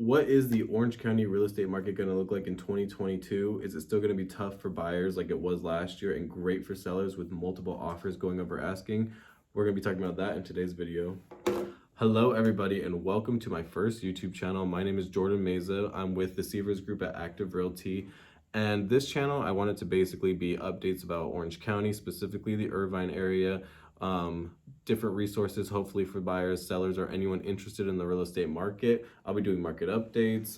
What is the Orange County real estate market going to look like in 2022? Is it still going to be tough for buyers like it was last year and great for sellers with multiple offers going over asking? We're going to be talking about that in today's video. Hello, everybody, and welcome to my first YouTube channel. My name is Jordan Meza. I'm with the Seavers Group at Active Realty. And this channel, I wanted to basically be updates about Orange County, specifically the Irvine area, different resources, hopefully for buyers, sellers, or anyone interested in the real estate market. I'll be doing market updates,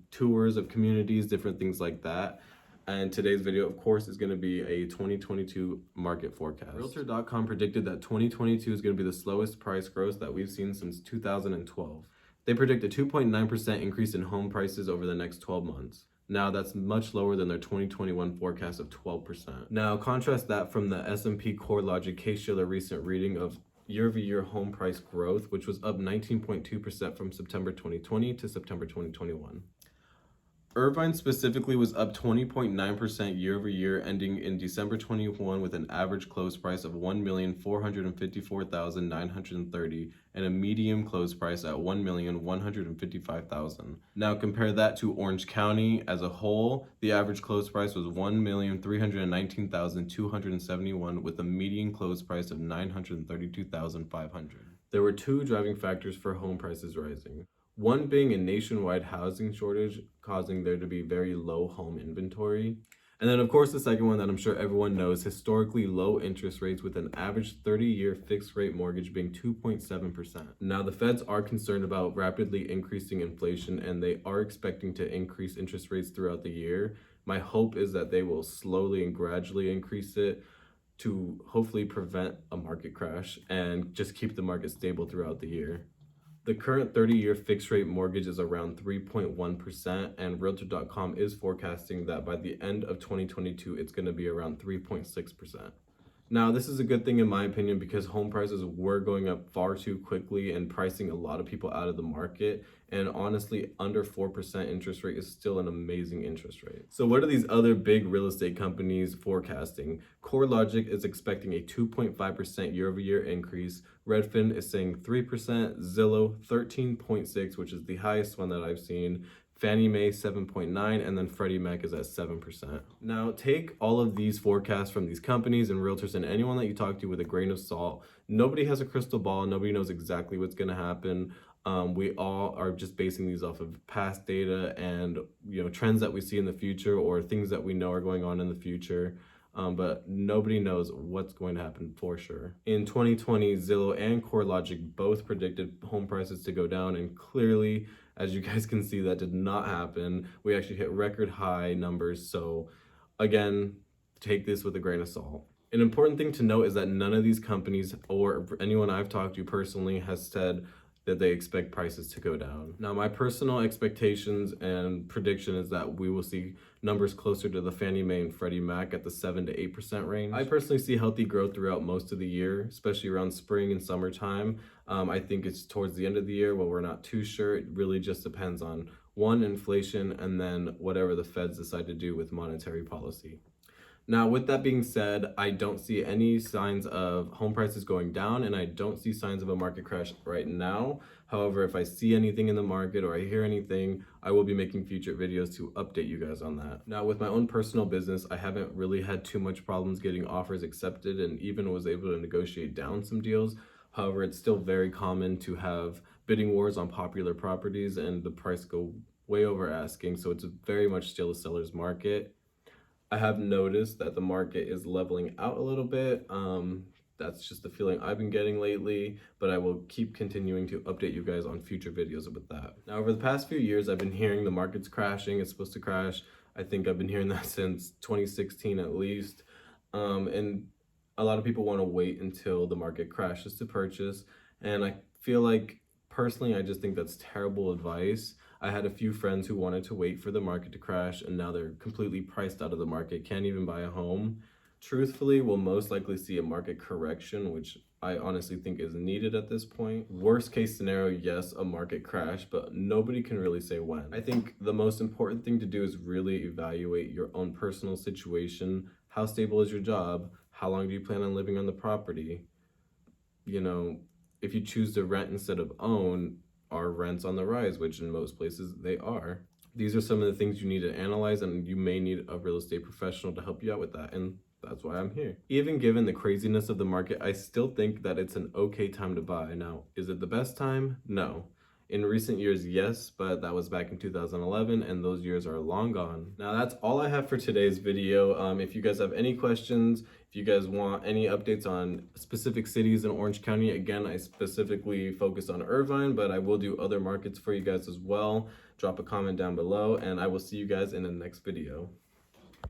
tours of communities, different things like that. And today's video, of course, is going to be a 2022 market forecast. Realtor.com predicted that 2022 is going to be the slowest price growth that we've seen since 2012. They predict a 2.9% increase in home prices over the next 12 months. Now, that's much lower than their 2021 forecast of 12%. Now, contrast that from the S&P CoreLogic Case-Shiller recent reading of year-over-year home price growth, which was up 19.2% from September 2020 to September 2021. Irvine specifically was up 20.9% year over year, ending in December 21 with an average close price of $1,454,930 and a median close price at $1,155,000. Now compare that to Orange County as a whole. The average close price was $1,319,271 with a median close price of $932,500. There were two driving factors for home prices rising. One being a nationwide housing shortage, causing there to be very low home inventory. And then, of course, the second one that I'm sure everyone knows, historically low interest rates with an average 30-year fixed rate mortgage being 2.7%. Now, the feds are concerned about rapidly increasing inflation, and they are expecting to increase interest rates throughout the year. My hope is that they will slowly and gradually increase it to hopefully prevent a market crash and just keep the market stable throughout the year. The current 30-year fixed rate mortgage is around 3.1%, and Realtor.com is forecasting that by the end of 2022, it's going to be around 3.6%. Now, this is a good thing in my opinion because home prices were going up far too quickly and pricing a lot of people out of the market. And honestly, under 4% interest rate is still an amazing interest rate. So what are these other big real estate companies forecasting? CoreLogic is expecting a 2.5% year-over-year increase. Redfin is saying 3%, Zillow 13.6%, which is the highest one that I've seen. Fannie Mae 7.9%, and then Freddie Mac is at 7%. Now, take all of these forecasts from these companies and realtors and anyone that you talk to with a grain of salt. Nobody has a crystal ball. Nobody knows exactly what's going to happen. We all are just basing these off of past data and trends that we see in the future or things that we know are going on in the future. But nobody knows what's going to happen for sure. In 2020, Zillow and CoreLogic both predicted home prices to go down, and clearly, as you guys can see, that did not happen. We actually hit record high numbers. So again, take this with a grain of salt. An important thing to note is that none of these companies or anyone I've talked to personally has said that they expect prices to go down. Now, my personal expectations and prediction is that we will see numbers closer to the Fannie Mae and Freddie Mac at the 7 to 8% range. I personally see healthy growth throughout most of the year, especially around spring and summertime. I think it's towards the end of the year where we're not too sure. It really just depends on one, inflation, and then whatever the feds decide to do with monetary policy. Now, with that being said, I don't see any signs of home prices going down, and I don't see signs of a market crash right now. However, if I see anything in the market or I hear anything, I will be making future videos to update you guys on that. Now, with my own personal business, I haven't really had too much problems getting offers accepted and even was able to negotiate down some deals. However, it's still very common to have bidding wars on popular properties and the price go way over asking, so it's very much still a seller's market. I have noticed that the market is leveling out a little bit. That's just the feeling I've been getting lately, but I will keep continuing to update you guys on future videos with that. Now, over the past few years, I've been hearing the market's crashing. It's supposed to crash. I think I've been hearing that since 2016 at least. And a lot of people want to wait until the market crashes to purchase. And I feel like, personally, I just think that's terrible advice. I had a few friends who wanted to wait for the market to crash, and now they're completely priced out of the market, can't even buy a home. Truthfully, we'll most likely see a market correction, which I honestly think is needed at this point. Worst case scenario, yes, a market crash, but nobody can really say when. I think the most important thing to do is really evaluate your own personal situation. How stable is your job? How long do you plan on living on the property? If you choose to rent instead of own, are rents on the rise, which in most places they are. These are some of the things you need to analyze, and you may need a real estate professional to help you out with that. And that's why I'm here. Even given the craziness of the market, I still think that it's an okay time to buy. Now, is it the best time? No. In recent years, yes, but that was back in 2011, and those years are long gone. Now, that's all I have for today's video. If you guys have any questions, if you guys want any updates on specific cities in Orange County, again, I specifically focus on Irvine, but I will do other markets for you guys as well. Drop a comment down below, and I will see you guys in the next video.